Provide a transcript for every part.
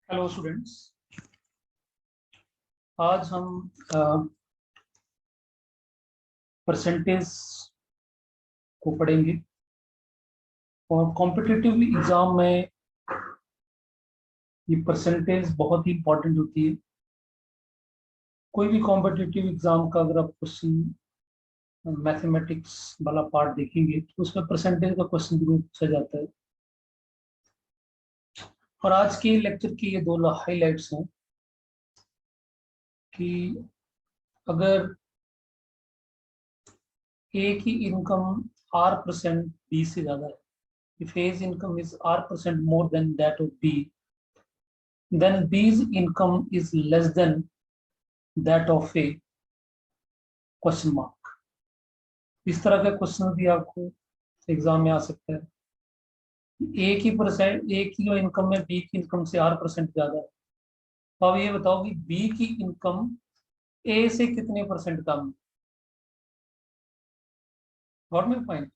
Hello students. आज हम percentage को पढ़ेंगे और कॉम्पिटिटिव एग्जाम में ये परसेंटेज बहुत ही इंपॉर्टेंट होती है। कोई भी कॉम्पिटिटिव एग्जाम का अगर आप क्वेश्चन मैथमेटिक्स वाला पार्ट देखेंगे तो उसमें परसेंटेज का क्वेश्चन जरूर पूछा जाता है। और आज के लेक्चर की ये दो हाईलाइट्स हैं कि अगर ए की इनकम R% बी से ज्यादा है, if A's income is R% more than that of B, then B's income is less than that of A question mark। इस तरह का क्वेश्चन भी आपको एग्जाम में आ सकता है। ए की जो इनकम है बी की इनकम से R% ज्यादा है, तो अब ये बताओ कि बी की इनकम ए से कितने परसेंट कम है। Got my point?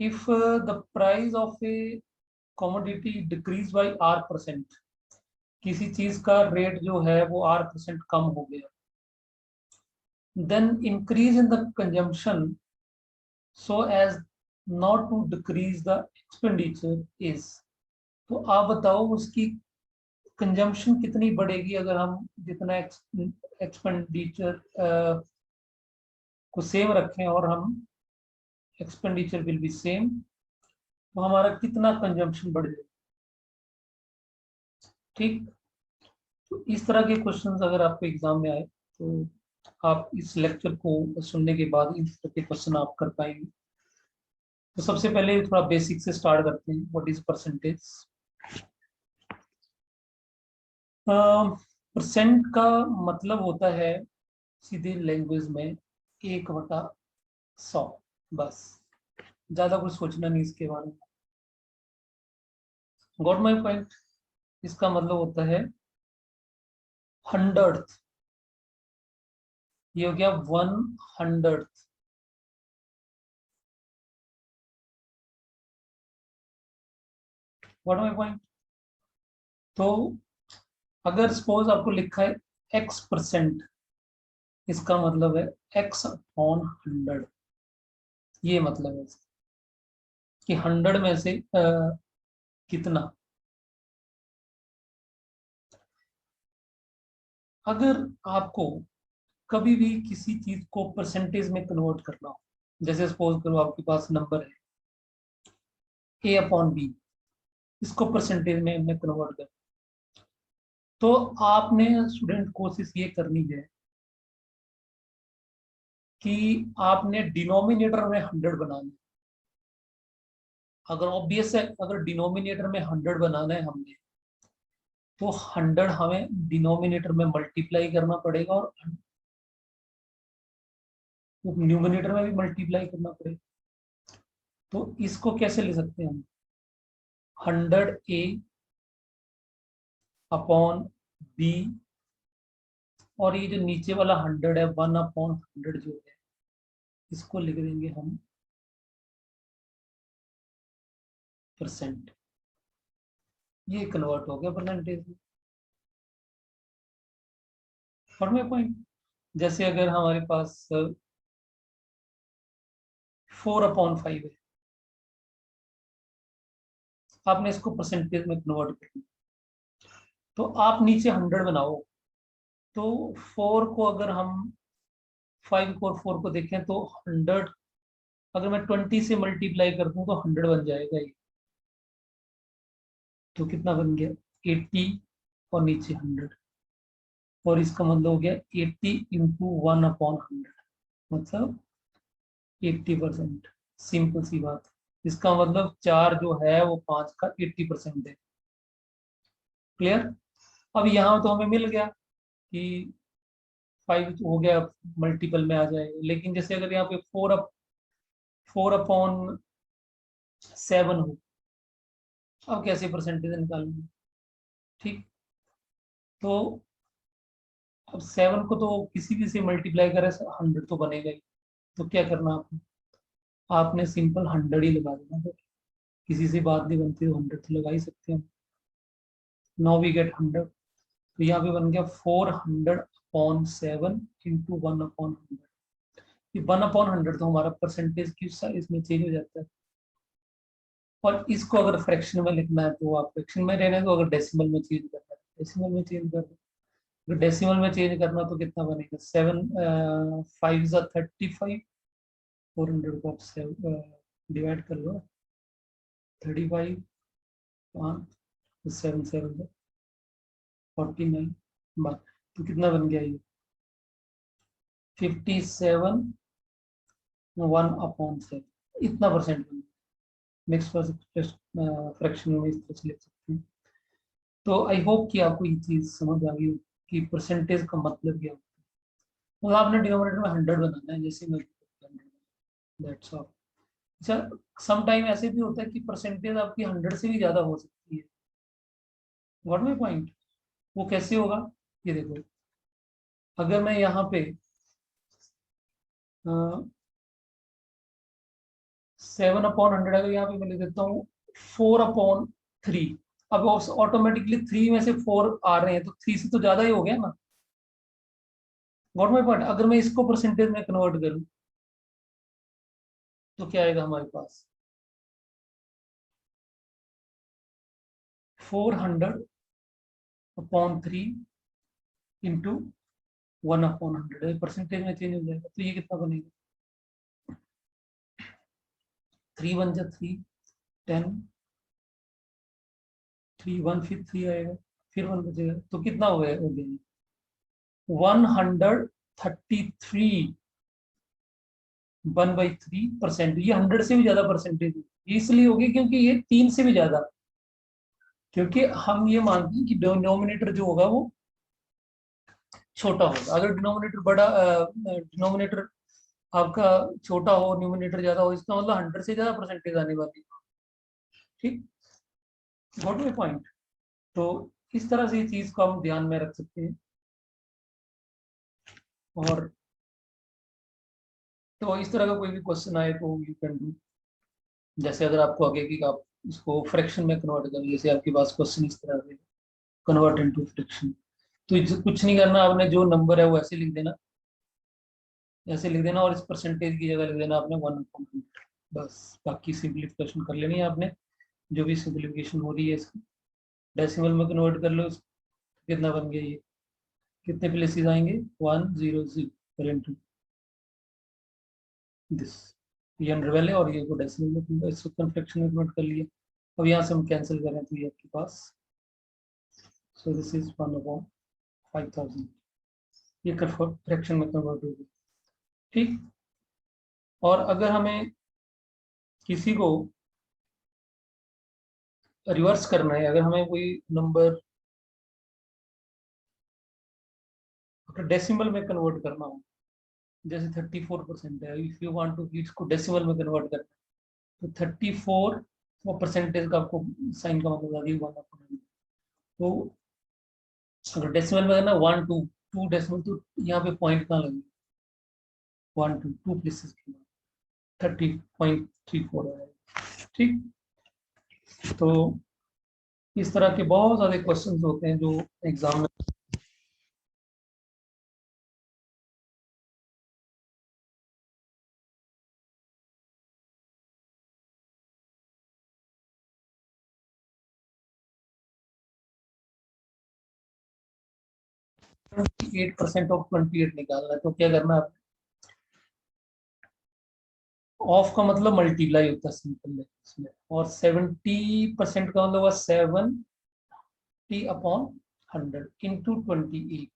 If the price of A commodity decrease by R%, किसी चीज का रेट जो है वो R% कम हो गया, then increase in the consumption so as not to decrease the expenditure is। तो आप बताओ उसकी कंजम्पशन कितनी बढ़ेगी अगर हम जितना एक्सपेंडिचर को सेम रखें और हम एक्सपेंडिचर विल बी सेम, तो हमारा कितना कंजम्पशन बढ़ जाएगा। ठीक, तो इस तरह के क्वेश्चंस अगर आपको एग्जाम में आए तो आप इस लेक्चर को सुनने के बाद इस तरह के क्वेश्चन आप कर पाएंगे। तो सबसे पहले थोड़ा बेसिक से स्टार्ट करते हैं। What is percentage? परसेंट का मतलब होता है सीधे लैंग्वेज में 1/100। बस, ज्यादा कुछ सोचना नहीं इसके बारे में। Got my point? इसका मतलब होता है 100th, ये हो गया 100th। Got my point? तो अगर सपोज आपको लिखा है X%, इसका मतलब है X/100। ये मतलब है कि 100 में से कितना। अगर आपको कभी भी किसी चीज को परसेंटेज में कन्वर्ट करना हो, जैसे सपोज करो आपके पास नंबर है A/B, इसको परसेंटेज में हमने कन्वर्ट कर, तो आपने स्टूडेंट कोशिश ये करनी है कि आपने डिनोमिनेटर में 100 बनाना है। अगर ऑब्वियस है, अगर डिनोमिनेटर में 100 बनाना है हमने, तो 100 हमें डिनोमिनेटर में मल्टीप्लाई करना पड़ेगा और न्यूमिनेटर में भी मल्टीप्लाई करना पड़ेगा। तो इसको कैसे ले सकते हैं हम? 100A/B, और ये जो नीचे वाला 100 है 1/100 जो है, इसको लिख देंगे हम परसेंट। ये कन्वर्ट हो गया परसेंटेज में। और मैं पॉइंट, जैसे अगर हमारे पास 4/5 है, आपने इसको परसेंटेज में कन्वर्ट कर दिया, तो आप नीचे 100 बनाओ। तो 4 को अगर हम 5 को और 4 को देखें तो 100, अगर मैं 20 से मल्टीप्लाई कर दूं तो 100 बन जाएगा ये। तो कितना बन गया? 80 और नीचे 100, और इसका मतलब हो गया 80 इंटू 1/100, मतलब 80%। सिंपल सी बात। इसका मतलब 4 जो है वो 5 का 80% है। क्लियर? अब यहाँ तो हमें मिल गया कि 5 हो गया, मल्टीपल में आ जाएगा। लेकिन जैसे अगर यहाँ पे 4/7 हो, अब कैसे परसेंटेज निकालेंगे? ठीक, तो अब 7 को तो किसी भी से मल्टीप्लाई करें 100 तो बनेगा ही। तो क्या करना आपको? आपने सिंपल 100 ही लगा देना। फिर किसी से बात नहीं बनती तो 100 तो लगा ही सकते हैं। नाउ वी गेट 100, तो यहाँ पे बन गया 400/7 इंटू 1/100। ये 1/100 तो हमारा परसेंटेज की साइज में चेंज हो जाता है। और इसको अगर फ्रैक्शन में लिखना है तो आप फ्रैक्शन में रहने दो, अगर डेसिमल में चेंज करना है डेसिमल में चेंज कर दो। अगर डेसिमल में चेंज करना तो कितना बनेगा, 7 5 400 को 7 डिवाइड कर लो, 35 7 7 49, तो कितना बन गया ये 57/1/7, इतना परसेंट बन गया। नेक्स्ट फ्रैक्शन में इस तरह से लिख सकते हैं। तो आई होप कि आपको ये चीज समझ आ गई कि परसेंटेज का मतलब क्या होता है। मतलब आपने डिनोमिनेटर में 100 बनाना है, जैसे मैं दैट्स ऑल। अच्छा, सम टाइम ऐसे भी होता है कि परसेंटेज आपकी 100 से भी ज्यादा हो सकती है। व्हाट माय पॉइंट, वो कैसे होगा, ये देखो। अगर मैं यहाँ पे 7/100, अगर यहाँ पे मैं लिख देता हूँ 4/3, अब ऑटोमेटिकली 3 में से 4 आ रहे हैं तो 3 से तो ज्यादा ही हो गया ना। व्हाट माय पॉइंट, अगर मैं इसको परसेंटेज में कन्वर्ट करूँ तो क्या आएगा हमारे पास, 400/3 इंटू 1/100, परसेंटेज में चेंज हो जाएगा। तो ये कितना बनेगा, 3 1 जा 3 10, 3 1 फिर 3 आएगा, फिर 1 बचेगा, तो कितना हो गया 133 1/3%। ये 100 से भी ज्यादा परसेंटेज इसलिए होगी क्योंकि ये 3 से भी ज्यादा, क्योंकि हम ये मानते हैं कि डिनोमिनेटर जो होगा वो छोटा होगा। अगर डिनोमिनेटर बड़ा, डिनोमिनेटर आपका छोटा हो, न्यूमिनेटर ज्यादा हो, इसका मतलब 100 से ज्यादा परसेंटेज आने वाली है। ठीक, गॉट माय पॉइंट। तो इस तरह से ये चीज को हम ध्यान में रख सकते हैं। और तो इस तरह का कोई भी क्वेश्चन आए तो यू कैन डू, जैसे अगर आपको आगे कि आप इसको फ्रैक्शन में कन्वर्ट करें, जैसे आपके पास क्वेश्चन इस तरह से कन्वर्ट इनटू फ्रैक्शन, तो कुछ नहीं करना, आपने जो नंबर है वो ऐसे लिख देना, ऐसे लिख देना, और इस परसेंटेज की जगह लिख देना आपने 1/100, बस। बाकी सिंप्लीफिकेशन कर लेनी है आपने, जो भी सिंप्लीफिकेशन हो रही है इसकी डेसिमल में कन्वर्ट कर लो। कितना बन गया ये, कितने प्लेसेस आएंगे, 100 इंटू दिस, ये अंडर वैल्यू और ये को डेसिमल में इसको फ्रैक्शन में कन्वर्ट कर लिए। अब यहाँ से हम कैंसिल करें तो ये आपके पास, सो दिस इज 1/5000, ये फ्रैक्शन में कन्वर्ट होगी। ठीक, और अगर हमें किसी को रिवर्स करना है, अगर हमें कोई नंबर डेसिमल में कन्वर्ट करना हो, जैसे 34% है, इफ यू वांट टू इसको डेसिमल में कन्वर्ट करना है तो 34 वो परसेंटेज का आपको साइन का मतलब आ गया 1/100। तो अगर डेसिमल में करना 1 2 2 डेसिमल, तो यहाँ पे पॉइंट कहाँ लगे, 1 2 2 प्लेसेस के बाद 30.34 है। ठीक, तो इस तरह के बहुत सारे क्वेश्चंस होते हैं जो एग्जाम में ट्वेंटी 8% ऑफ 28 निकालना है। तो क्या करना है, ऑफ का मतलब मल्टीप्लाई होता है सिंपल है इसमें, और 70% का मतलब 70/100 इंटू 28,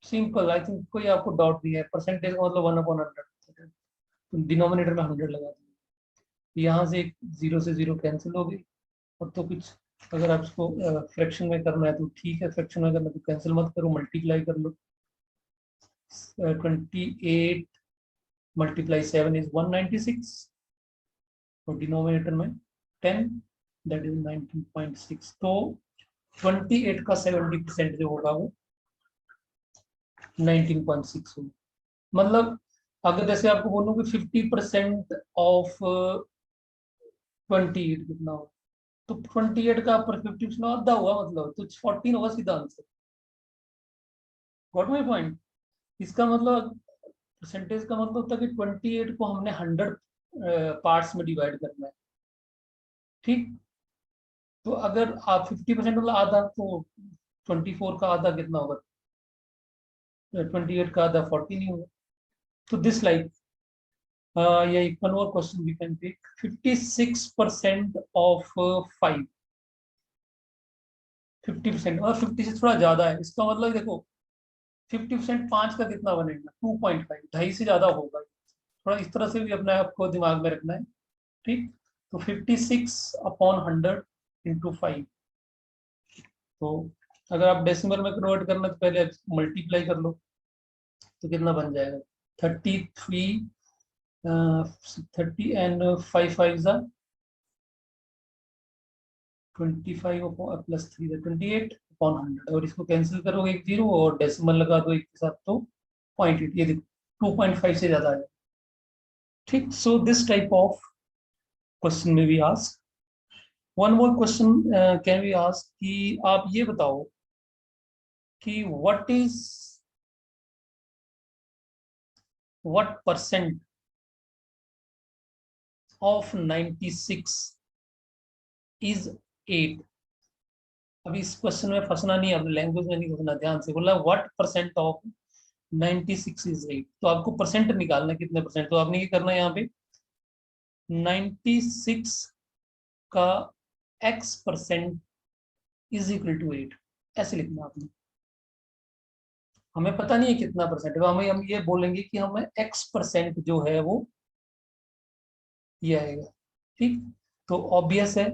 सिंपल। आई थिंक कोई आपको डाउट नहीं है, परसेंटेज का मतलब 1/100, तो डिनोमिनेटर में 100 लगा दिया, यहाँ से 0 से 0 कैंसिल हो गई। और तो कुछ अगर आप इसको फ्रैक्शन में करना है तो ठीक है, फ्रैक्शन में करना तो कैंसिल मत करो, मल्टीप्लाई कर लो। 28 मल्टीप्लाई 7 इज 196, और डिनोमिनेटर में 10, दैट इज 19.6। तो 28 का 70% जो होगा वो 19.6 होगा। मतलब अगर जैसे आपको बोलूँ कि 50% ऑफ 28 कितना होगा, तो 28 का पर 50% आधा हुआ, मतलब तो 14 होगा सीधा आंसर। Got my point? इसका मतलब परसेंटेज का मतलब होता है कि 28 को हमने 100 पार्ट्स में डिवाइड करना है। ठीक, तो अगर आप 50% मतलब आधा, तो 24 का आधा कितना होगा? 28 का आधा 14 ही होगा। तो this like yeah, one more question we can take. 56% of 5, 50%, और 56 थोड़ा ज्यादा है, इसका मतलब देखो 50% 5 का कितना बनेगा? 2.5, ढाई से ज्यादा होगा। थोड़ा इस तरह से भी अपने आप को दिमाग में रखना है। ठीक, तो 56/100 इंटू 5। तो अगर आप डेसिमल में कन्वर्ट करना तो पहले मल्टीप्लाई कर लो, तो कितना बन जाएगा? 33, 30 एंड 5 5 25 प्लस 3 28/100, और इसको कैंसिल करोगे एक जीरो और डेसिमल लगा दो एक के साथ, तो 0.8, ये देखो 2.5 से ज्यादा है। ठीक, so this type of question में भी ask. One more question can be ask कि आप ये बताओ कि what percent of 96 is 8? अभी इस क्वेश्चन में फंसना नहीं है, अपने लैंग्वेज में नहीं फंसना, ध्यान से बोला व्हाट परसेंट ऑफ 96 इज 8। तो आपको परसेंट निकालना है, कितने परसेंट। तो आपने ये करना है यहाँ पे 96 का x% इज इक्वल टू 8, ऐसे लिखना आपने। हमें पता नहीं है कितना परसेंट है, हमें हम ये बोलेंगे कि हमें x% जो है वो ये आएगा। ठीक, तो ऑब्वियस है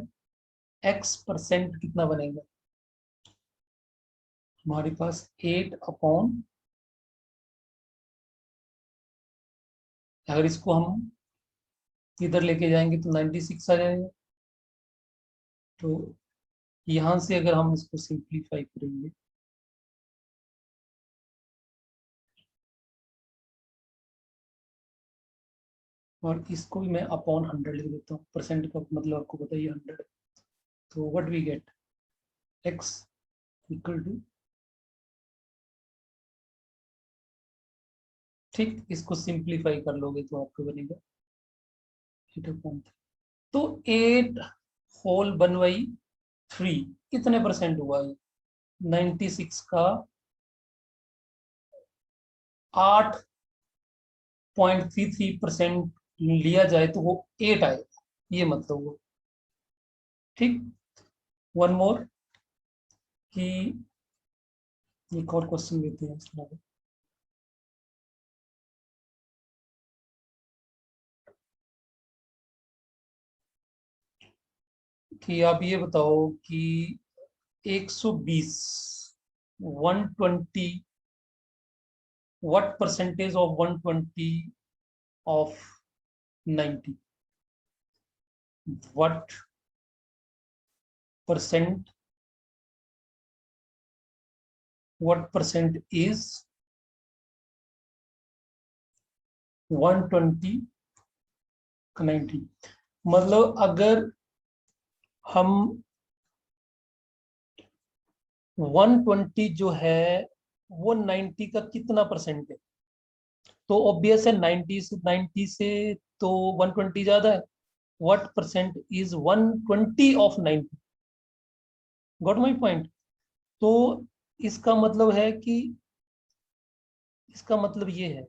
x% कितना बनेगा हमारे पास? 8 अगर इसको हम इधर लेके जाएंगे तो 96 आ जाएगा। तो यहां से अगर हम इसको सिंप्लीफाई करेंगे, और इसको भी मैं अपॉन 100 लिख देता हूँ, परसेंट का मतलब आपको बताइए 100। तो what we get, x equal to, ठीक, इसको सिंप्लीफाई कर लोगे तो आपको बनेगा 8/3। तो 8 होल 1/3 कितने परसेंट हुआ ये? 96 का 8.33% लिया जाए तो वो 8 आएगा, ये मतलब वो। ठीक, वन मोर कि एक और क्वेश्चन लेते हैं इस तरह का। कि आप ये बताओ कि 120, 120, what percentage of 120 of 90? What percent, what percent is 120 का 90? मतलब अगर हम 120 जो है वो 90 का कितना परसेंट है? तो ऑब्वियस है 90 से तो 120 ज्यादा है। What percent is 120 of 90? Got my point? तो इसका मतलब है कि, इसका मतलब ये है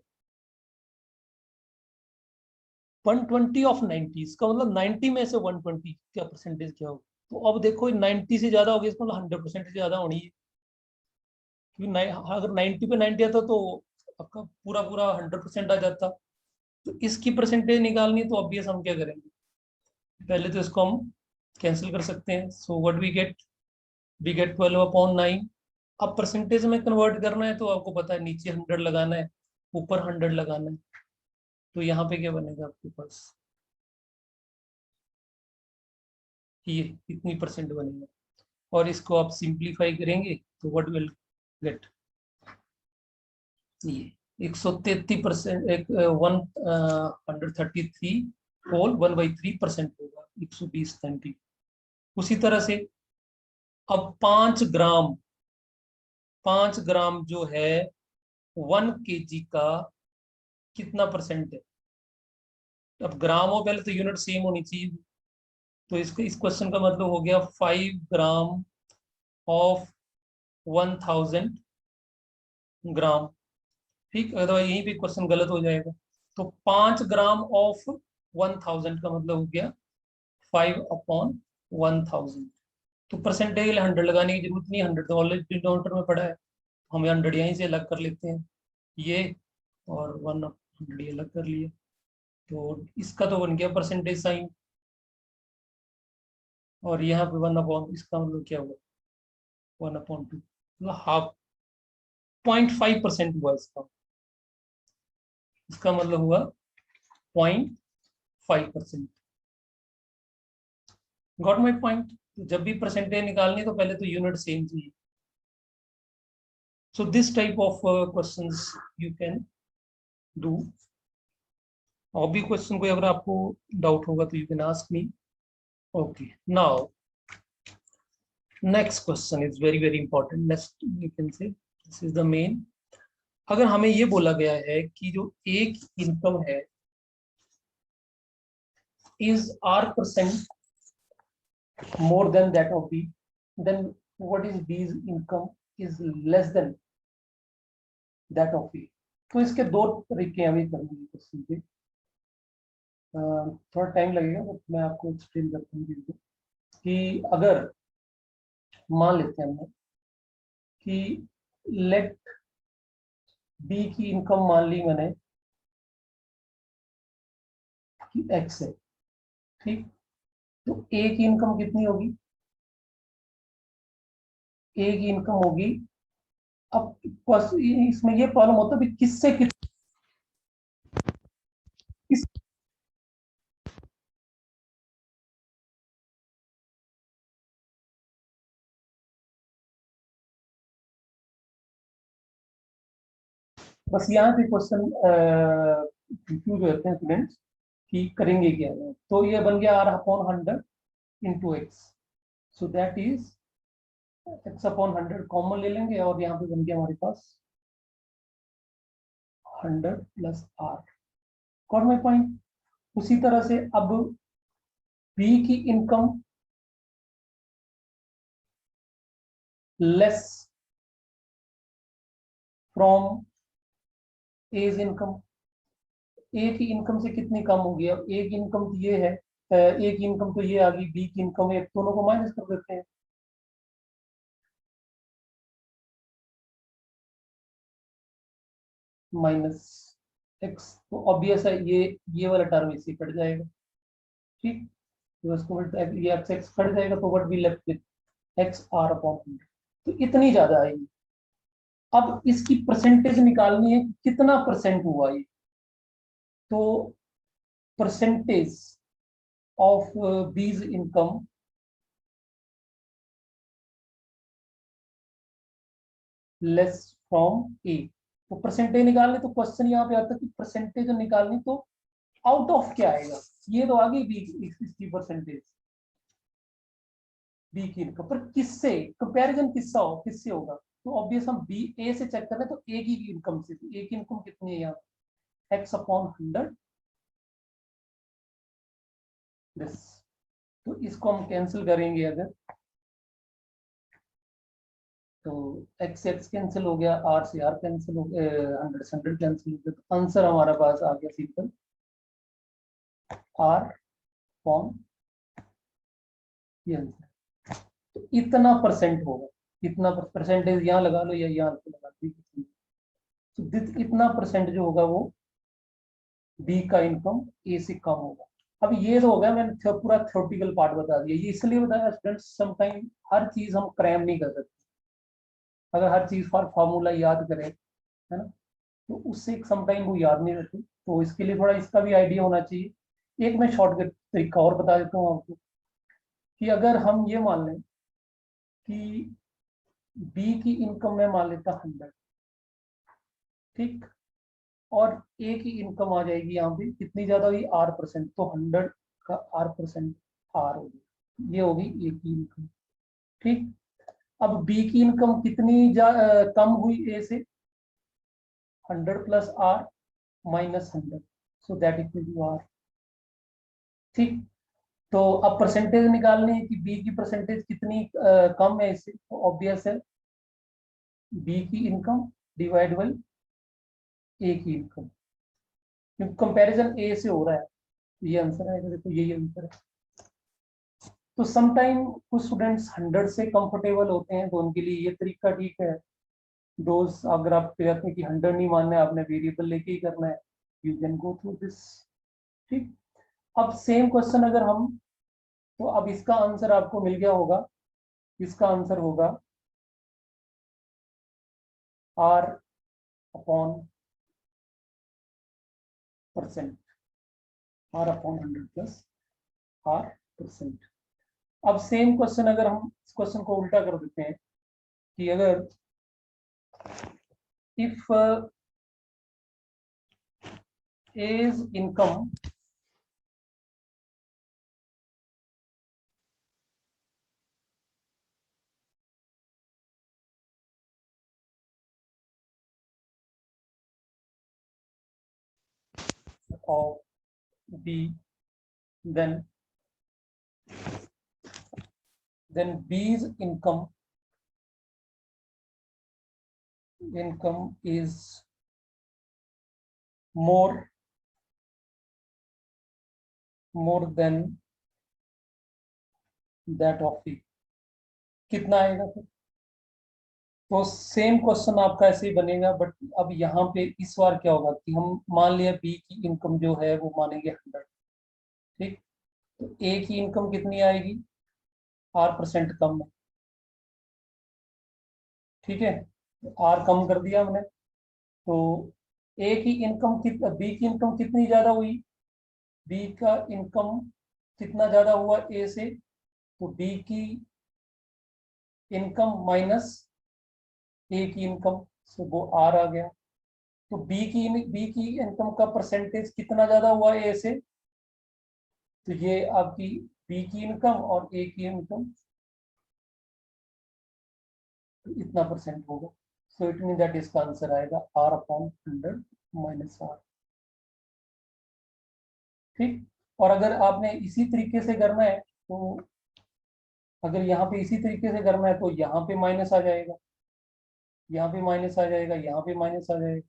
120 ऑफ 90, इसका मतलब 90 में से 120 क्या परसेंटेज क्या होगा? तो अब देखो 90 से ज्यादा हो गया, इसका मतलब 100% से ज्यादा होनी है, क्योंकि अगर 90 पे 90 आता तो आपका पूरा पूरा 100% आ जाता। तो इसकी परसेंटेज निकालनी है, तो ऑब्वियस हम क्या करेंगे, पहले तो इसको हम कैंसिल कर सकते हैं। So what we get 12/9। अब परसेंटेज में कन्वर्ट करना है तो आपको पता है नीचे 100 लगाना है, ऊपर 100 लगाना है। तो यहाँ पे क्या बनेगा आपके पास, ये इतनी परसेंट बनेगा। और इसको आप सिंप्लीफाई करेंगे तो व्हाट विल गेट, ये 133%, एक 133 होल 1/3% होगा 120 90। उसी तरह से अब 5 ग्राम जो है 1 kg का कितना परसेंट है। अब ग्राम हो पहले तो यूनिट सेम होनी चाहिए, तो इसको इस क्वेश्चन का मतलब हो गया 5 ग्राम ऑफ 1000 ग्राम। ठीक, अथवा यहीं पे क्वेश्चन गलत हो जाएगा। तो 5 ग्राम ऑफ 1000 का मतलब हो गया 5/1000। तो परसेंटेज 100 लगाने की जरूरत नहीं, 100 तो ऑलरेडी डिनोमिनेटर में पड़ा है, हमें 100 यहीं से अलग कर लेते हैं ये, और 100 ये अलग कर लिए, तो इसका तो बन गया परसेंटेज साइन। और यहाँ पे 1/, इसका मतलब क्या हुआ 1/2, मतलब हाफ 0.5% हुआ इसका, इसका मतलब हुआ 0.5%। Got my point. जब भी परसेंटेज निकालनी है तो पहले तो यूनिट सेम चाहिए। So this type of questions you can do. और भी क्वेश्चन कोई अगर आपको डाउट होगा तो you can ask me. Okay, now next question is very very important. Next you can say this is the main. अगर हमें ये बोला गया है कि जो एक इनकम है is R% more than that of B, then what is B's income is less than that of A। तो इसके दो तरीके हमें करने की क्वेश्चन के, थोड़ा टाइम लगेगा बट मैं आपको एक्सप्लेन करता हूँ कि अगर मान लेते हैं हमने कि लेट बी की इनकम मान ली मैंने कि एक्स है, ठीक, तो ए की इनकम कितनी होगी, ए की इनकम होगी। अब इसमें ये प्रॉब्लम होता है कि किससे किस बस यहाँ पे क्वेश्चन कंफ्यूज हो जाते हैं स्टूडेंट्स कि करेंगे क्या। तो ये बन गया R/100 into x, so that is x/100 common ले लेंगे और यहाँ पे बन गया हमारे पास 100 plus R। Got my point. उसी तरह से अब बी की income less from A's income, A की इनकम से कितनी कम होगी। अब ए की इनकम तो ये है, ए की इनकम तो ये आ गई, बी की इनकम है, दोनों को माइनस कर देते हैं। माइनस एक्स, तो ऑब्वियस है ये वाला टर्म इसी कट जाएगा, ठीक। तो इसको ये एक्स एक्स कट जाएगा, तो what we left with x/100। तो इतनी ज्यादा आएगी। अब इसकी परसेंटेज निकालनी है, कितना परसेंट हुआ ये। तो percentage of B's income less from A. तो परसेंटेज निकालनी, तो क्वेश्चन यहाँ पे आता है कि परसेंटेज निकालनी, तो आउट ऑफ क्या आएगा। ये तो आ गई बी इसकी परसेंटेज, बी की इनकम पर किससे कंपैरिजन किससे होगा। तो ऑब्वियस हम बी ए से चेक कर रहे हैं, तो ए की इनकम से, तो ए की इनकम कितनी है यहाँ x/100 दिस। तो इसको हम कैंसिल करेंगे अगर, तो एक्स एक्स कैंसिल हो गया, आर से आर कैंसिल हो गया, 100 से 100 कैंसिल हो गया, तो आंसर हमारा पास आ गया सिंपल आर फॉर्म, ये आंसर। तो इतना परसेंट होगा, इतना परसेंटेज यहाँ लगा लो या यहाँ लगा लो, तो इतना परसेंट जो होगा वो बी का इनकम ए से कम होगा। अब ये तो हो गया, मैंने पूरा थ्योरेटिकल पार्ट बता दिया। ये इसलिए बताया स्टूडेंट्स, समटाइम हर चीज हम क्रैम नहीं कर सकते। अगर हर चीज फार्मूला याद करें, है ना, तो उससे समटाइम वो याद नहीं रहती, तो इसके लिए थोड़ा इसका भी आइडिया होना चाहिए। एक मैं शॉर्टकट तरीका और बता देता हूँ आपको, कि अगर हम ये मान लें कि बी की इनकम में मान लेता 100, ठीक, और ए की इनकम आ जाएगी यहाँ पे कितनी ज्यादा हुई R%, तो 100 का R% R होगी। ये होगी ए की इनकम। ठीक, अब बी की इनकम कितनी कम हुई ए से, 100 plus R minus 100, so that equal to R. ठीक, तो अब परसेंटेज निकालनी है कि बी की परसेंटेज कितनी कम है इससे, तो ऑब्वियस है बी की इनकम डिवाइड बाई ए की इनकम, क्योंकि कंपैरिजन ए से हो रहा है। ये आंसर है, देखो यही आंसर है। तो समटाइम कुछ स्टूडेंट्स 100 से कंफर्टेबल होते हैं, तो उनके लिए ये तरीका ठीक है। दोस्त अगर आप कहते हैं कि 100 नहीं मानना है, आपने वेरिएबल लेके ही करना है, you can go through this. ठीक, अब सेम क्वेश्चन अगर हम, तो अब इसका आंसर आपको मिल गया होगा। इसका आंसर होगा R upon percent, R upon 100 plus R percent. अब सेम क्वेश्चन अगर हम इस क्वेश्चन को उल्टा कर देते हैं कि अगर if as income of B, then B's income is more than that of A, कितना आएगा फिर? तो सेम क्वेश्चन आपका ऐसे ही बनेगा, बट अब यहाँ पे इस बार क्या होगा कि हम मान लिया बी की इनकम जो है वो मानेंगे 100। ठीक, तो ए की इनकम कितनी आएगी, आर परसेंट कम है। ठीक है, तो आर कम कर दिया हमने, तो ए की इनकम बी की इनकम कितनी ज्यादा हुई, बी का इनकम कितना ज्यादा हुआ ए से, तो डी की इनकम माइनस ए की इनकम, से वो आर आ गया। तो बी की इनकम का परसेंटेज कितना ज्यादा हुआ ए से, तो ये आपकी बी की इनकम और ए की इनकम इतना परसेंट होगा। सो इट मीन दैट इसका आंसर आएगा आर अपॉन 100 माइनस आर। ठीक, और अगर आपने इसी तरीके से करना है, तो अगर यहाँ पे इसी तरीके से करना है तो यहाँ पे माइनस आ जाएगा, यहाँ पे माइनस आ जाएगा, यहाँ पे माइनस आ जाएगा।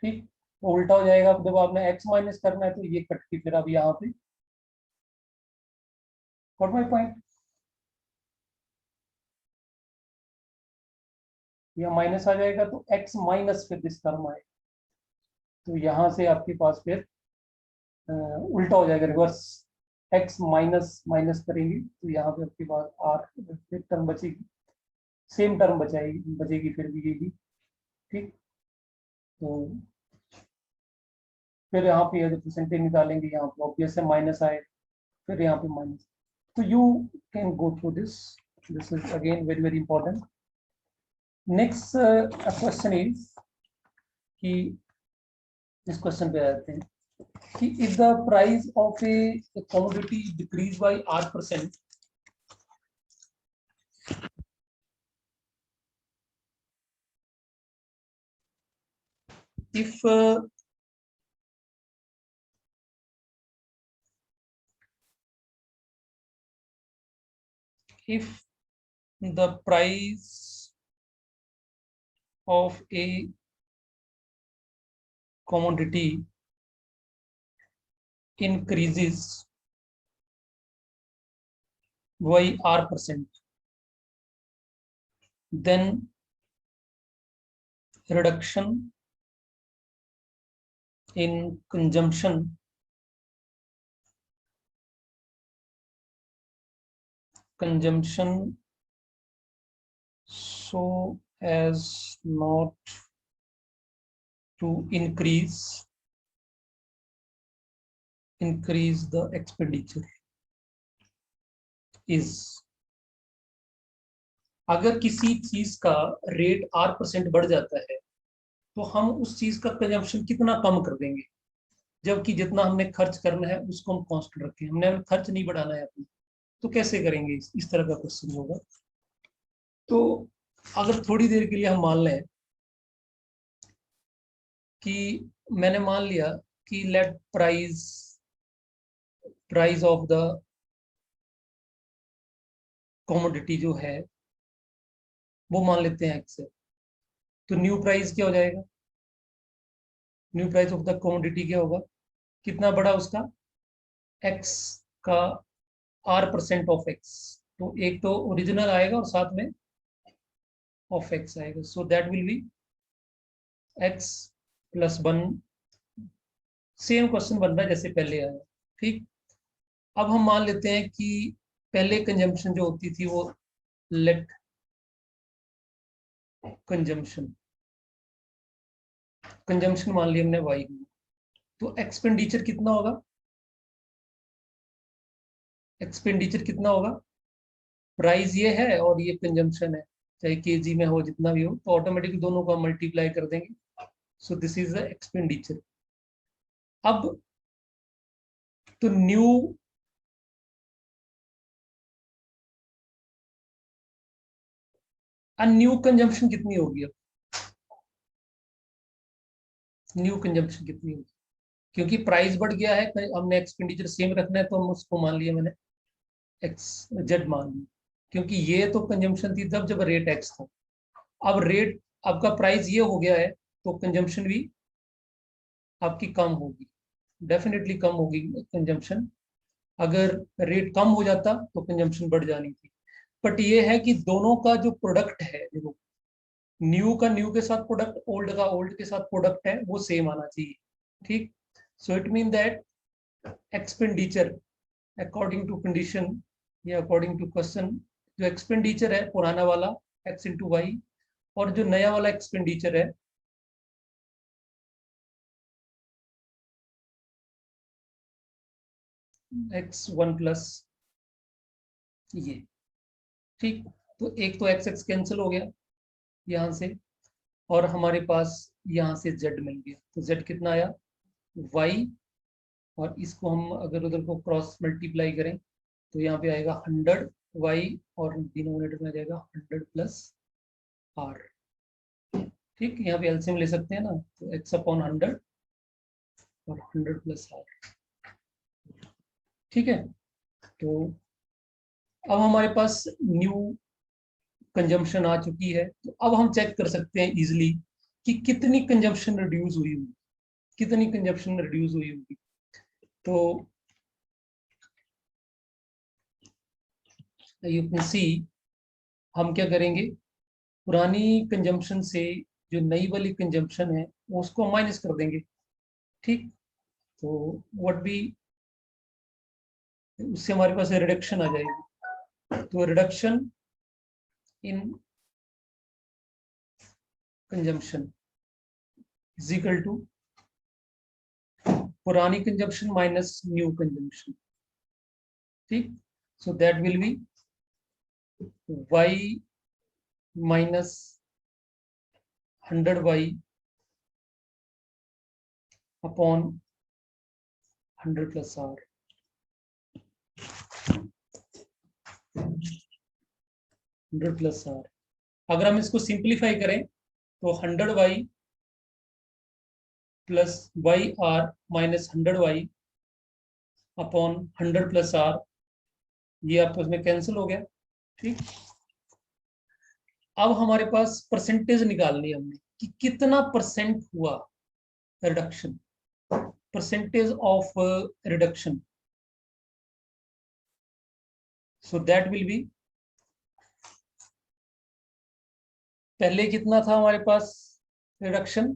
ठीक, तो उल्टा हो जाएगा। जब आपने x माइनस करना है तो ये कट के फिर अब यहाँ पे, व्हाट माय पॉइंट, यहाँ माइनस आ जाएगा तो x माइनस फिर दिस टर्म आएगा, तो यहाँ से आपके पास फिर उल्टा हो जाएगा, रिवर्स। x माइनस माइनस करेंगे तो यहाँ पे आपके पास r फिर टर्म बचेगी, सेम टर्म बचेगी फिर भी यही। ठीक, तो फिर यहाँ पे जब परसेंटेज निकालेंगे, यहाँ पे ऑब्वियस है माइनस आए, फिर यहाँ पे माइनस। तो you can go through this, this is again very very important. Next question is कि इस क्वेश्चन पे आते हैं कि if the price of A commodity decrease by R%, if the price of a commodity increases by R%, then reduction in consumption so as not to increase the expenditure is, अगर किसी चीज का rate R% बढ़ जाता है तो हम उस चीज का कंजम्पशन कितना कम कर देंगे, जबकि जितना हमने खर्च करना है उसको हम कांस्टेंट रखें, हमने खर्च नहीं बढ़ाना है अपना। तो कैसे करेंगे, इस तरह का क्वेश्चन होगा। तो अगर थोड़ी देर के लिए हम मान लें कि मैंने मान लिया कि late price of the commodity जो है वो मान लेते हैं एक्स है, तो न्यू प्राइस क्या हो जाएगा, new price of the commodity क्या होगा, कितना बड़ा उसका एक्स का R% ऑफ एक्स, तो एक तो ओरिजिनल आएगा और साथ में ऑफ एक्स आएगा, सो that will B x plus 1। Same question बन रहा है जैसे पहले आया। ठीक, अब हम मान लेते हैं कि पहले कंजम्पशन जो होती थी वो लेट कंजम्पशन मान लिया हमने वाई, तो एक्सपेंडिचर कितना होगा, एक्सपेंडिचर कितना होगा, प्राइस ये है और ये कंजम्पशन है, चाहे केजी में हो जितना भी हो, तो ऑटोमेटिकली दोनों को मल्टीप्लाई कर देंगे, so this is the expenditure. अब तो न्यू न्यू कंजम्पशन कितनी होगी, अब न्यू कंजम्पशन कितनी होगी, क्योंकि प्राइस बढ़ गया है, हमने एक्सपेंडिचर सेम रखना है, तो हम उसको मान लिया मैंने एक्स जेड मान लिया, क्योंकि ये तो कंजम्पशन थी तब जब रेट एक्स था, अब रेट आपका प्राइस ये हो गया है, तो कंजम्पशन भी आपकी कम होगी, डेफिनेटली कम होगी कंजम्पशन। अगर रेट कम हो जाता तो कंजम्पशन बढ़ जानी थी, बट ये है कि दोनों का जो प्रोडक्ट है, देखो न्यू का न्यू के साथ प्रोडक्ट, ओल्ड का ओल्ड के साथ प्रोडक्ट है, वो सेम आना चाहिए। ठीक, so it mean that expenditure according to condition या अकॉर्डिंग टू क्वेश्चन, जो एक्सपेंडिचर है पुराना वाला एक्स इंटू वाई, और जो नया वाला एक्सपेंडिचर है x1 प्लस ये। ठीक, तो एक तो एक्स एक्स कैंसिल हो गया यहाँ से, और हमारे पास यहाँ से z मिल गया, तो z कितना आया y, और इसको हम अगर उधर को क्रॉस मल्टीप्लाई करें तो यहाँ पे आएगा 100y, और डिनोमिनेटर में आ जाएगा 100 प्लस r। ठीक, यहाँ पे एलसीएम ले सकते हैं ना, तो x अपॉन 100 और 100 प्लस r। ठीक है, तो अब हमारे पास न्यू कंजम्पशन आ चुकी है, तो अब हम चेक कर सकते हैं इजिली कि कितनी कंजम्पशन रिड्यूस हुई होगी, कितनी कंजम्पशन रिड्यूस हुई होगी। तो यू कैन सी, हम क्या करेंगे, पुरानी कंजम्पशन से जो नई वाली कंजम्पशन है उसको माइनस कर देंगे। ठीक, तो व्हाट भी, उससे हमारे पास रिडक्शन आ जाएगी, तो reduction in consumption is equal to पुरानी कंजम्पशन माइनस न्यू कंजम्पशन। ठीक, so that will be y minus 100y upon 100 plus r, 100 plus r। अगर हम इसको सिंप्लीफाई करें तो 100y plus Y R minus 100y upon 100 plus r, ये आपस में कैंसिल हो गया। ठीक, अब हमारे पास परसेंटेज निकालनी है हमने कि कितना परसेंट हुआ reduction, percentage of reduction, so that will B, पहले कितना था हमारे पास रिडक्शन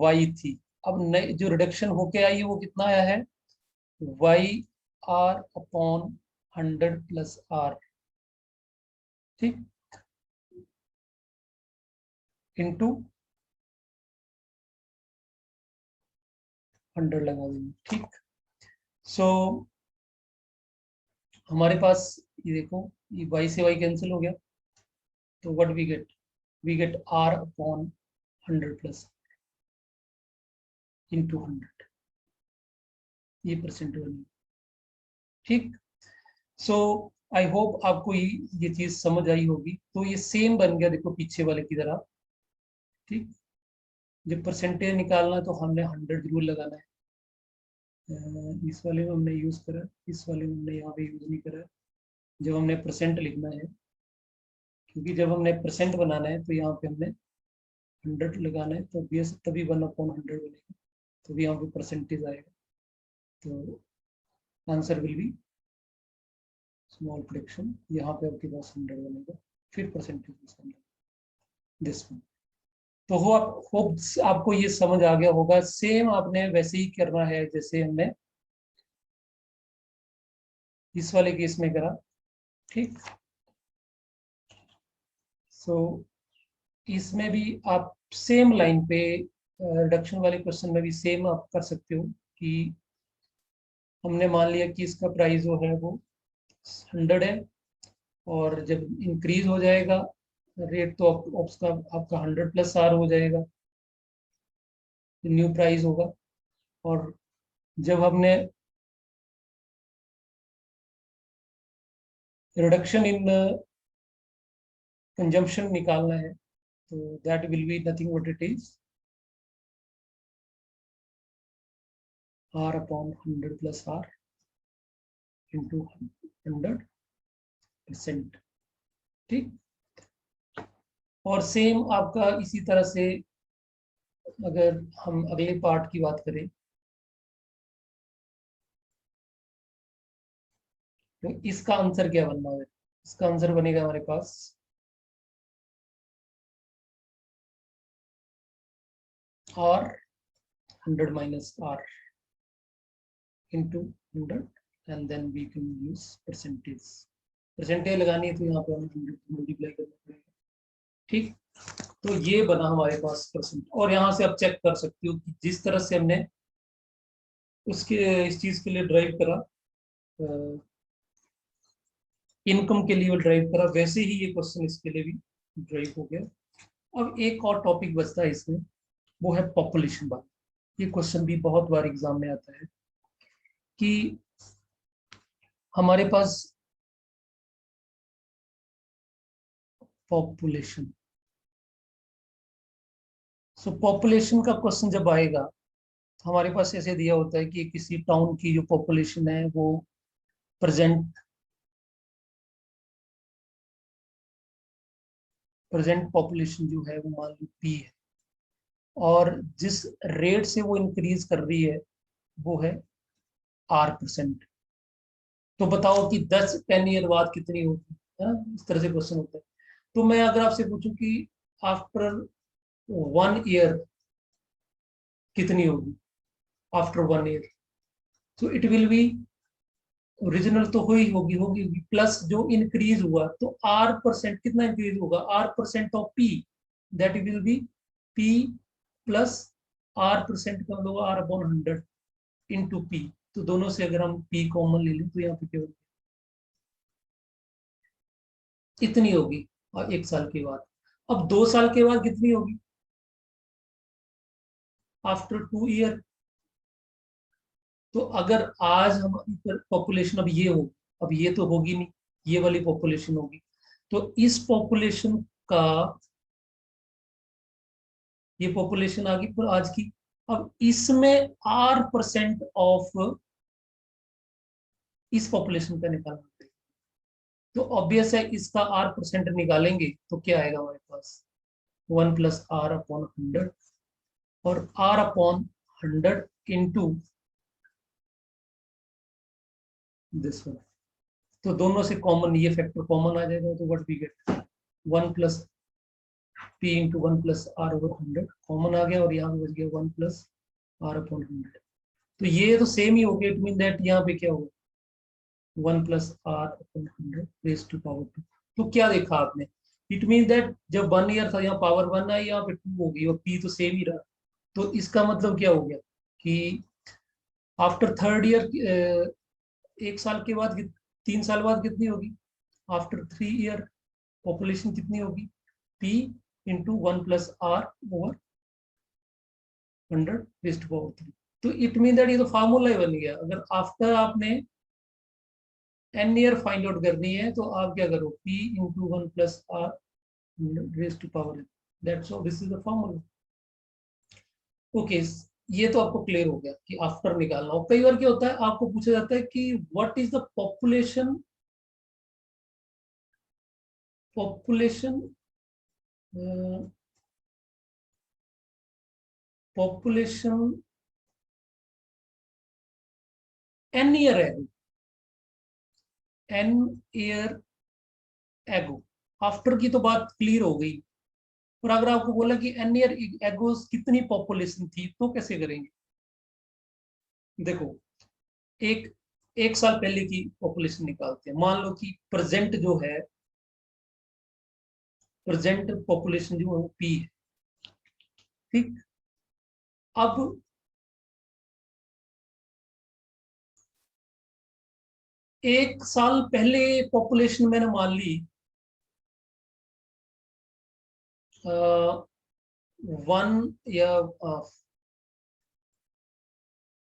y थी, अब नई जो रिडक्शन होके आई है वो कितना आया है Y R upon 100 plus r। ठीक, इंटू 100 लगा देंगे। ठीक, सो हमारे पास ये देखो, ये y से y कैंसिल हो गया, तो what we get r upon 100 plus into 100, ये परसेंट बनी। ठीक, सो आई होप आपको ये चीज समझ आई होगी। तो ये सेम बन गया, देखो पीछे वाले की तरह। ठीक, जब परसेंटेज निकालना है तो हमने 100 जरूर लगाना है। इस वाले में हमने यूज करा, इस वाले में हमने यहाँ पे यूज नहीं करा। जब हमने परसेंट लिखना है, क्योंकि जब हमने परसेंट बनाना है तो यहाँ पे हमने 100 लगाना है, तो बेस तभी 1/100 बनेगा, तभी यहाँ पे परसेंटेज आएगा। तो answer will be small fraction, यहाँ पे आपके पास 100 बनेगा, फिर परसेंटेज दिस वन। तो हो आप होप आपको ये समझ आ गया होगा। सेम आपने वैसे ही करना है जैसे हमने इस वाले केस में करा। ठीक, सो इसमें भी आप सेम लाइन पे रिडक्शन वाले क्वेश्चन में भी सेम आप कर सकते हो कि हमने मान लिया कि इसका प्राइस जो है वो 100 है, और जब इंक्रीज हो जाएगा रेट तो उसका आपका 100+R हो जाएगा, न्यू प्राइस होगा। और जब हमने रिडक्शन इन कंजम्पशन निकालना है तो that will be nothing but it is R/100+R into 100%। ठीक, और सेम आपका इसी तरह से अगर हम अगले पार्ट की बात करें तो इसका आंसर क्या बनना है? इसका आंसर बनेगा हमारे पास R 100-R into 100 and then we can use percentage। Percentage लगानी है तो यहाँ पे हमें 100 मल्टीप्लाई करना पड़ेगा। ठीक, तो ये बना हमारे पास परसेंट। और यहाँ से आप चेक कर सकते हो कि जिस तरह से हमने उसके इस चीज के लिए ड्राइव करा, इनकम के लिए ड्राइव करा, वैसे ही ये क्वेश्चन इसके लिए भी ड्राइव हो गया। अब एक और टॉपिक बचता है इसमें, वो है पॉपुलेशन बात। ये क्वेश्चन भी बहुत बार एग्जाम में आता है कि हमारे पास पॉपुलेशन, सो पॉपुलेशन का क्वेश्चन जब आएगा हमारे पास ऐसे दिया होता है कि किसी टाउन की जो पॉपुलेशन है वो प्रेजेंट प्रेजेंट पॉपुलेशन जो है वो मान लो P है, और जिस रेट से वो इंक्रीज कर रही है वो है R%। तो बताओ कि 10-10 ईयर बाद कितनी होगी, है ना? इस तरह से क्वेश्चन होता है। तो मैं अगर आपसे पूछूं कि आफ्टर 1 ईयर कितनी होगी, आफ्टर 1 ईयर, तो इट विल बी ओरिजिनल तो हुई होगी प्लस जो इंक्रीज हुआ, तो R% कितना इंक्रीज होगा, R% of P, that will B P plus R% का मतलब R/100 इंटू P। तो दोनों से अगर हम P कॉमन ले लें तो यहाँ पे क्या होगा, इतनी होगी। और 1 साल के बाद, अब 2 साल के बाद कितनी होगी, आफ्टर 2 ईयर। तो अगर आज हमारी पॉपुलेशन अब ये हो, अब ये तो होगी नहीं, ये वाली पॉपुलेशन होगी, तो इस पॉपुलेशन का, ये पॉपुलेशन आ गई पर आज की, अब इसमें R% ऑफ इस पॉपुलेशन का निकालना पड़ेगा। तो ऑब्वियस है इसका R% निकालेंगे तो क्या आएगा हमारे पास, 1+R/100, और R/100 इंटू दिस वन। तो दोनों से कॉमन, ये फैक्टर कॉमन आ जाएगा, तो what we get 1+P into 1+R/100 common आ गया, और यहाँ पे बच गया 1+R/100। तो ये तो सेम ही हो गया, इट मीन दैट यहाँ पे क्या होगा 1+R/100 रेज टू पावर 2। तो क्या देखा आपने, इट मीन दैट जब 1 ईयर था यहाँ पावर 1 आई, यहाँ पे 2 होगी, और P तो सेम ही रहा। तो इसका मतलब क्या हो गया कि आफ्टर 3rd ईयर, 1 साल के बाद 3 साल बाद कितनी होगी, आफ्टर 3 ईयर पॉपुलेशन कितनी होगी, P into 1+R/100 raise to power 3। तो इट मीन दैट ये तो फार्मूला ही बन गया। अगर आफ्टर आपने एन ईयर फाइंड आउट करनी है तो आप क्या करो, p into 1 plus R raise to power N, that's all, this is the formula. Okay, ये तो आपको क्लियर हो गया कि आफ्टर निकालना हो। कई बार क्या होता है, आपको पूछा जाता है कि what is the population, population population N year ago, N year ago. After की तो बात क्लियर हो गई, और अगर आपको बोला कि एन ईयर एगोस कितनी पॉपुलेशन थी तो कैसे करेंगे? देखो, एक एक साल पहले की पॉपुलेशन निकालते हैं। मान लो कि प्रेजेंट जो है, प्रेजेंट पॉपुलेशन जो है वो पी है, ठीक। अब एक साल पहले पॉपुलेशन मैंने मान ली 1 या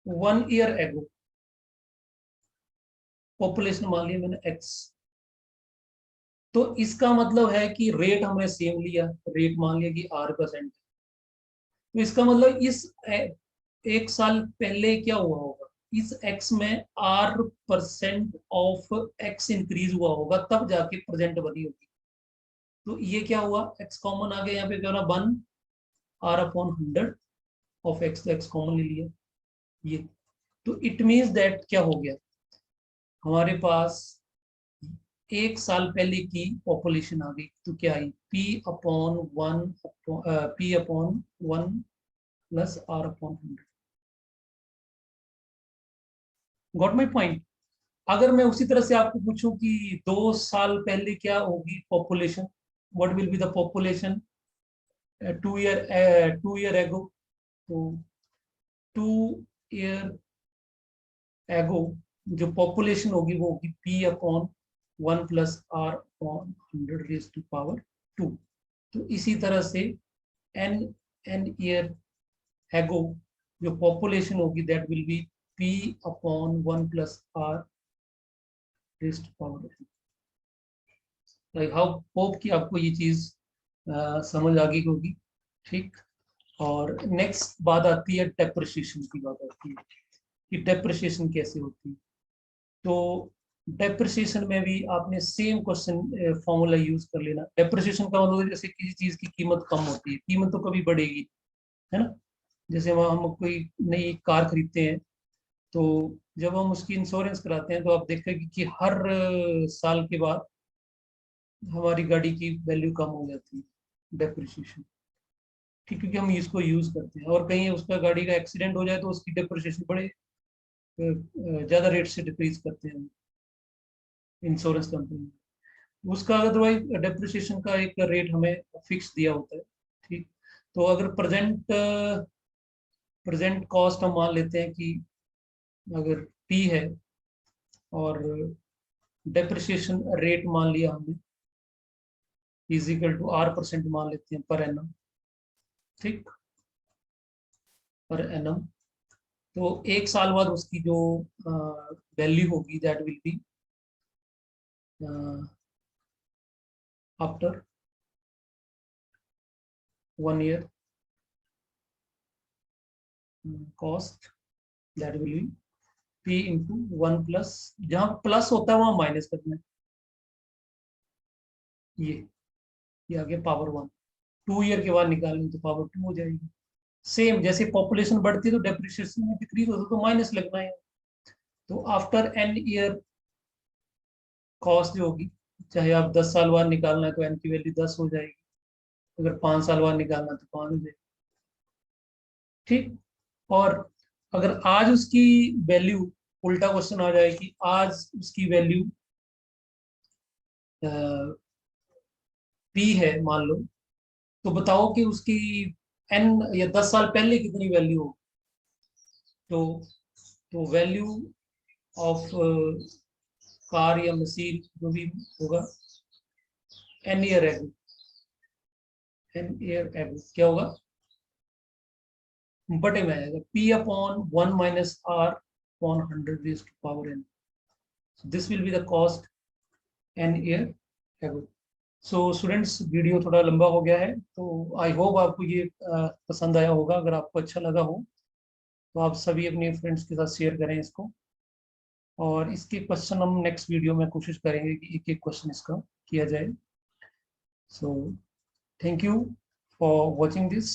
1 ईयर एगो पॉपुलेशन मान लिया मैंने एक्स। तो इसका मतलब है कि रेट हमने सेम लिया, रेट मान लिया कि R%। तो इसका मतलब इस एक साल पहले क्या हुआ होगा, इस एक्स में R% ऑफ एक्स इंक्रीज हुआ होगा, तब जाके प्रेजेंट बनी होगी। तो ये क्या हुआ, एक्स कॉमन आ गया, यहाँ पे क्या होना 1R/100 ऑफ एक्स, तो एक्स कॉमन ले लिया ये। तो इट मीन्स दैट क्या हो गया, हमारे पास एक साल पहले की पॉपुलेशन आ गई। तो क्या आई, P/1 plus R/100। Got my point? अगर मैं उसी तरह से आपको पूछूं कि 2 साल पहले क्या होगी population, what will be the population 2 year ago, तो 2 ईयर एगो जो पॉपुलेशन होगी वो होगी P/1 plus R/100 raise to power 2। तो इसी तरह से एन एन ईयर एगो जो पॉपुलेशन होगी that will be P/1 plus R raise to power. Like how, hope कि आपको ये चीज समझ आ गई होगी, ठीक। और नेक्स्ट बात आती है डेप्रिसिएशन की, बात आती है कि डेप्रिसिएशन कैसे होती है। तो डेप्रिसिएशन में भी आपने सेम क्वेश्चन फॉर्मूला यूज कर लेना। डेप्रिसिएशन का मतलब है जैसे किसी चीज की कीमत कम होती है, कीमत तो कभी बढ़ेगी, है ना। जैसे हम कोई नई कार खरीदते हैं, तो जब हम उसकी इंश्योरेंस कराते हैं तो आप देखेंगे कि हर साल के बाद हमारी गाड़ी की वैल्यू कम हो जाती है, डेप्रिसिएशन, ठीक। क्योंकि हम इसको यूज करते हैं, और कहीं उसका गाड़ी का एक्सीडेंट हो जाए तो उसकी डेप्रिसिएशन बड़े ज्यादा रेट से डिक्रीज करते हैं इंश्योरेंस कंपनी। उसका अदरवाइज डेप्रिसिएशन का एक रेट हमें फिक्स दिया होता है, ठीक। तो अगर प्रेजेंट कॉस्ट हम मान लेते हैं कि अगर P है, और डेप्रिसिएशन रेट मान लिया हमने इजिकल टू R% मान लेते हैं पर एनम, ठीक, पर एनम। तो एक साल बाद उसकी जो वैल्यू होगी that will be after 1 year cost that will be P/1 plus, जहां प्लस होता है वहां माइनस करना है, ये आ गया पावर 1। 2 ईयर के बाद निकालेंगे तो पावर 2 हो जाएगी। सेम जैसे पॉपुलेशन बढ़ती है तो डेप्रिसिएशन में डिक्रीज होता है, तो माइनस लगना है। तो आफ्टर एन ईयर कॉस्ट जो होगी, चाहे आप 10 साल बाद निकालना है तो एन की वैल्यू 10 हो जाएगी, अगर 5 साल बाद निकालना है तो 5 हो जाएगी, ठीक। और अगर आज उसकी वैल्यू, उल्टा क्वेश्चन आ जाए कि आज उसकी वैल्यू P है मान लो, तो बताओ कि उसकी एन या 10 साल पहले कितनी वैल्यू हो। तो वैल्यू ऑफ कार या मशीन जो भी होगा, N year ago, N year ago क्या होगा, बटे में आएगा P/1 minus R/100 raise to power n। So this will be the cost an year ago. So students, video थोड़ा लंबा हो गया है, तो आई होप आपको ये पसंद आया होगा। अगर आपको अच्छा लगा हो तो आप सभी अपने फ्रेंड्स के साथ शेयर करें इसको, और इसके क्वेश्चन हम नेक्स्ट वीडियो में कोशिश करेंगे कि एक एक क्वेश्चन इसका किया जाए। So thank you for watching this.